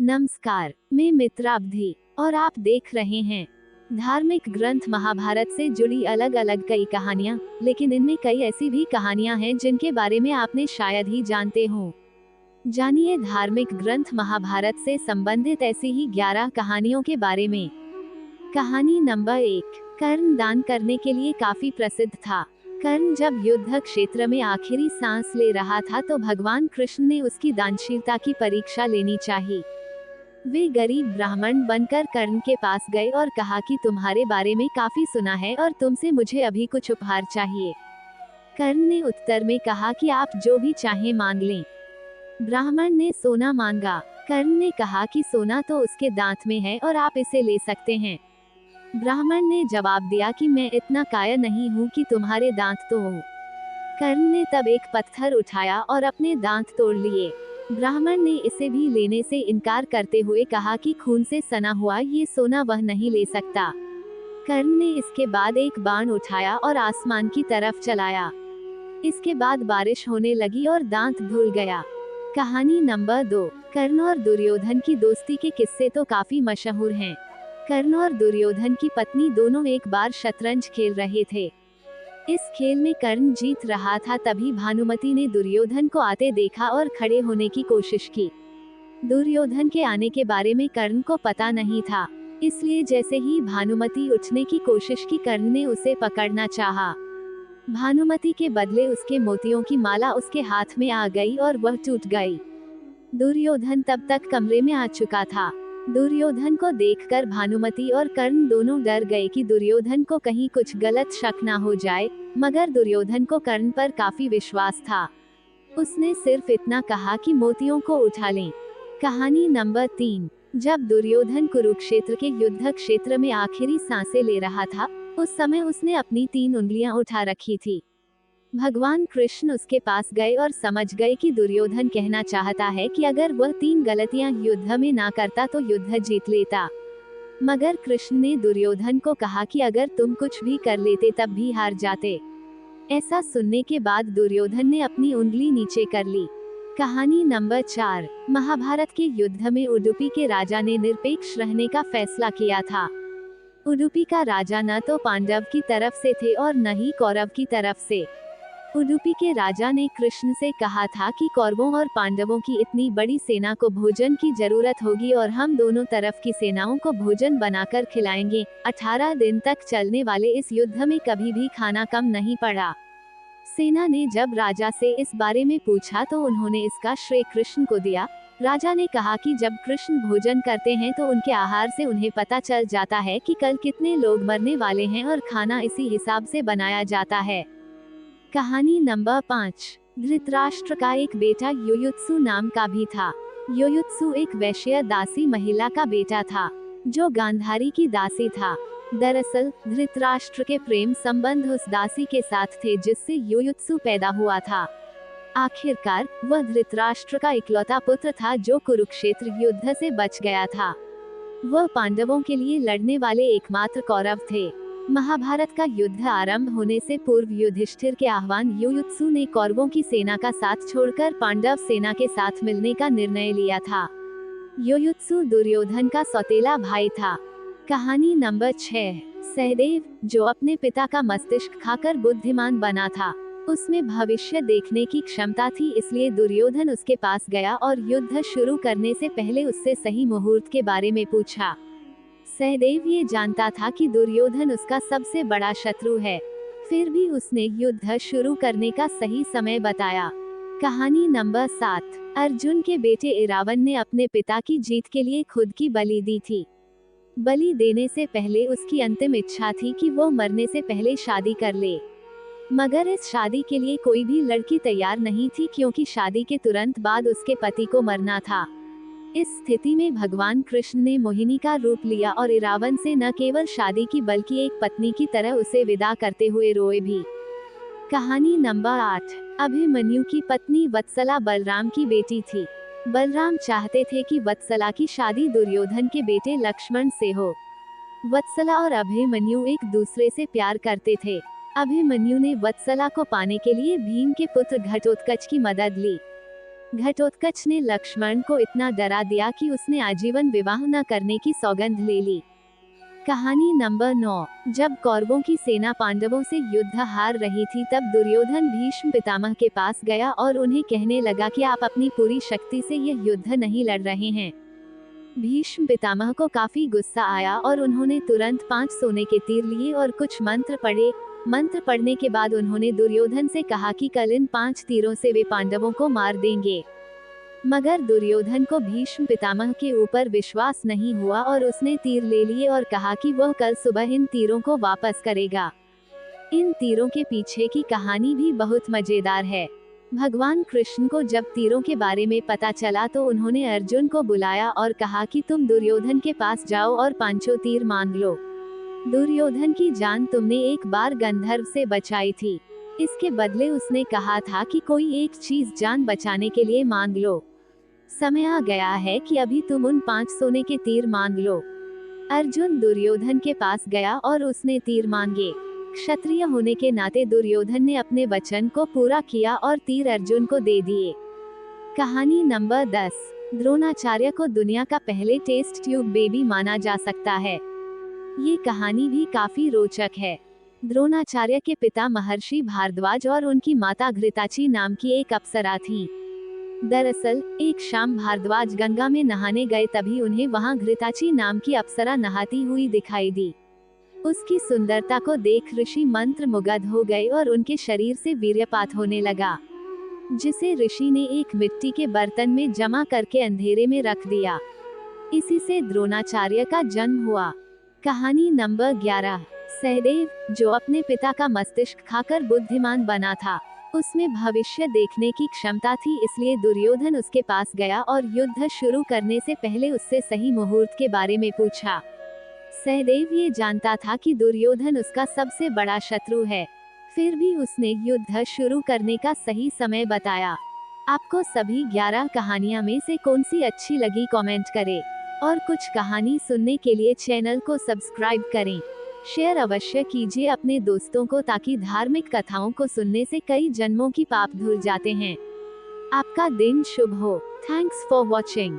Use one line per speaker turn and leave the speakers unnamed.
नमस्कार, मैं मित्रावधि और आप देख रहे हैं धार्मिक ग्रंथ महाभारत से जुड़ी अलग अलग कई कहानियां, लेकिन इनमें कई ऐसी भी कहानियां हैं जिनके बारे में आपने शायद ही जानते हो। जानिए धार्मिक ग्रंथ महाभारत से संबंधित ऐसी ही 11 कहानियों के बारे में। कहानी नंबर 1। कर्ण दान करने के लिए काफी प्रसिद्ध था। कर्ण जब युद्ध क्षेत्र में आखिरी सांस ले रहा था तो भगवान कृष्ण ने उसकी दानशीलता की परीक्षा लेनी चाहिए। वे गरीब ब्राह्मण बनकर कर्ण के पास गए और कहा कि तुम्हारे बारे में काफी सुना है और तुमसे मुझे अभी कुछ उपहार चाहिए। कर्ण ने उत्तर में कहा कि आप जो भी चाहें मांग लें। ब्राह्मण ने सोना मांगा। कर्ण ने कहा कि सोना तो उसके दांत में है और आप इसे ले सकते हैं। ब्राह्मण ने जवाब दिया कि मैं इतना कायर नहीं हूँ कि तुम्हारे दांत तोड़ूं। कर्ण ने तब एक पत्थर उठाया और अपने दांत तोड़ लिए। ब्राह्मण ने इसे भी लेने से इनकार करते हुए कहा कि खून से सना हुआ ये सोना वह नहीं ले सकता। कर्ण ने इसके बाद एक बाण उठाया और आसमान की तरफ चलाया। इसके बाद बारिश होने लगी और दांत धुल गया। कहानी नंबर 2। कर्ण और दुर्योधन की दोस्ती के किस्से तो काफी मशहूर हैं। कर्ण और दुर्योधन की पत्नी दोनों एक बार शतरंज खेल रहे थे। इस खेल में कर्ण जीत रहा था, तभी भानुमति ने दुर्योधन को आते देखा और खड़े होने की कोशिश की। दुर्योधन के आने के बारे में कर्ण को पता नहीं था, इसलिए जैसे ही भानुमति उठने की कोशिश की कर्ण ने उसे पकड़ना चाहा। भानुमति के बदले उसके मोतियों की माला उसके हाथ में आ गई और वह टूट गई। दुर्योधन तब तक कमरे में आ चुका था। दुर्योधन को देखकर भानुमति और कर्ण दोनों डर गए कि दुर्योधन को कहीं कुछ गलत शक ना हो जाए, मगर दुर्योधन को कर्ण पर काफी विश्वास था। उसने सिर्फ इतना कहा कि मोतियों को उठा लें। कहानी नंबर 3। जब दुर्योधन कुरुक्षेत्र के युद्ध क्षेत्र में आखिरी सांसें ले रहा था, उस समय उसने अपनी 3 उंगलियां उठा रखी थी। भगवान कृष्ण उसके पास गए और समझ गए कि दुर्योधन कहना चाहता है कि अगर वह 3 गलतियां युद्ध में ना करता तो युद्ध जीत लेता। मगर कृष्ण ने दुर्योधन को कहा कि अगर तुम कुछ भी कर लेते तब भी हार जाते। ऐसा सुनने के बाद दुर्योधन ने अपनी उंगली नीचे कर ली। कहानी नंबर 4। महाभारत के युद्ध में उडुपी के राजा ने निरपेक्ष रहने का फैसला किया था। उडुपी का राजा न तो पांडव की तरफ से थे और न ही कौरव की तरफ से। उडुपी के राजा ने कृष्ण से कहा था कि कौरवों और पांडवों की इतनी बड़ी सेना को भोजन की जरूरत होगी और हम दोनों तरफ की सेनाओं को भोजन बनाकर खिलाएंगे। 18 दिन तक चलने वाले इस युद्ध में कभी भी खाना कम नहीं पड़ा। सेना ने जब राजा से इस बारे में पूछा तो उन्होंने इसका श्रेय कृष्ण को दिया। राजा ने कहा कि जब कृष्ण भोजन करते हैं तो उनके आहार से उन्हें पता चल जाता है कि कल कितने लोग मरने वाले हैं और खाना इसी हिसाब से बनाया जाता है। कहानी नंबर 5। धृतराष्ट्र का एक बेटा युयुत्सु नाम का भी था। युयुत्सु एक वैश्य दासी महिला का बेटा था, जो गांधारी की दासी था। दरअसल धृतराष्ट्र के प्रेम संबंध उस दासी के साथ थे जिससे युयुत्सु पैदा हुआ था। आखिरकार वह धृतराष्ट्र का इकलौता पुत्र था जो कुरुक्षेत्र युद्ध से बच गया था। वह पांडवों के लिए लड़ने वाले एकमात्र कौरव थे। महाभारत का युद्ध आरंभ होने से पूर्व युधिष्ठिर के आह्वान युयुत्सु ने कौरवों की सेना का साथ छोड़कर पांडव सेना के साथ मिलने का निर्णय लिया था। युयुत्सु दुर्योधन का सौतेला भाई था। कहानी नंबर 6। सहदेव, जो अपने पिता का मस्तिष्क खाकर बुद्धिमान बना था, उसमें भविष्य देखने की क्षमता थी, इसलिए दुर्योधन उसके पास गया और युद्ध शुरू करने से पहले उससे सही मुहूर्त के बारे में पूछा। सहदेव ये जानता था कि दुर्योधन उसका सबसे बड़ा शत्रु है, फिर भी उसने युद्ध शुरू करने का सही समय बताया। कहानी नंबर 7। अर्जुन के बेटे इरावन ने अपने पिता की जीत के लिए खुद की बलि दी थी। बलि देने से पहले उसकी अंतिम इच्छा थी कि वो मरने से पहले शादी कर ले, मगर इस शादी के लिए कोई भी लड़की तैयार नहीं थी क्योंकि शादी के तुरंत बाद उसके पति को मरना था। इस स्थिति में भगवान कृष्ण ने मोहिनी का रूप लिया और इरावन से न केवल शादी की बल्कि एक पत्नी की तरह उसे विदा करते हुए रोए भी। कहानी नंबर 8। अभिमन्यु की पत्नी वत्सला बलराम की बेटी थी। बलराम चाहते थे कि वत्सला की शादी दुर्योधन के बेटे लक्ष्मण से हो। वत्सला और अभिमन्यु एक दूसरे से प्यार करते थे। अभिमन्यु ने वत्सला को पाने के लिए भीम के पुत्र घटोत्कच की मदद ली। घटोत्कच ने लक्ष्मण को इतना डरा दिया कि उसने आजीवन विवाह न करने की सौगंध ले ली। कहानी नंबर 9। जब कौरवों की सेना पांडवों से युद्ध हार रही थी तब दुर्योधन भीष्म पितामह के पास गया और उन्हें कहने लगा कि आप अपनी पूरी शक्ति से यह युद्ध नहीं लड़ रहे हैं। भीष्म पितामह को काफी गुस्सा आया और उन्होंने तुरंत 5 सोने के तीर लिए और कुछ मंत्र पढ़े। मंत्र पढ़ने के बाद उन्होंने दुर्योधन से कहा कि कल इन 5 तीरों से वे पांडवों को मार देंगे। मगर दुर्योधन को भीष्म पितामह के ऊपर विश्वास नहीं हुआ और उसने तीर ले लिए और कहा कि वह कल सुबह इन तीरों को वापस करेगा। इन तीरों के पीछे की कहानी भी बहुत मजेदार है। भगवान कृष्ण को जब तीरों के बारे में पता चला तो उन्होंने अर्जुन को बुलाया और कहा कि तुम दुर्योधन के पास जाओ और 5 तीर मांग लो। दुर्योधन की जान तुमने एक बार गंधर्व से बचाई थी, इसके बदले उसने कहा था कि कोई एक चीज जान बचाने के लिए मांग लो। समय आ गया है कि अभी तुम उन 5 सोने के तीर मांग लो। अर्जुन दुर्योधन के पास गया और उसने तीर मांगे। क्षत्रिय होने के नाते दुर्योधन ने अपने वचन को पूरा किया और तीर अर्जुन को दे दिए। कहानी नंबर 10। द्रोणाचार्य को दुनिया का पहले टेस्ट ट्यूब बेबी माना जा सकता है। ये कहानी भी काफी रोचक है। द्रोणाचार्य के पिता महर्षि भारद्वाज और उनकी माता घृताची नाम की एक अप्सरा थी। दरअसल एक शाम भारद्वाज गंगा में नहाने गए, तभी उन्हें वहां घृताची नाम की अप्सरा नहाती हुई दिखाई दी। उसकी सुंदरता को देख ऋषि मंत्र मुग्ध हो गए और उनके शरीर से वीर्यपात होने लगा, जिसे ऋषि ने एक मिट्टी के बर्तन में जमा करके अंधेरे में रख दिया। इसी से द्रोणाचार्य का जन्म हुआ। कहानी नंबर 11। सहदेव, जो अपने पिता का मस्तिष्क खाकर बुद्धिमान बना था, उसमें भविष्य देखने की क्षमता थी, इसलिए दुर्योधन उसके पास गया और युद्ध शुरू करने से पहले उससे सही मुहूर्त के बारे में पूछा। सहदेव ये जानता था कि दुर्योधन उसका सबसे बड़ा शत्रु है, फिर भी उसने युद्ध शुरू करने का सही समय बताया। आपको सभी 11 कहानियां में से कौन सी अच्छी लगी कमेंट करें, और कुछ कहानी सुनने के लिए चैनल को सब्सक्राइब करें। शेयर अवश्य कीजिए अपने दोस्तों को, ताकि धार्मिक कथाओं को सुनने से कई जन्मों की पाप धुल जाते हैं। आपका दिन शुभ हो। Thanks for watching.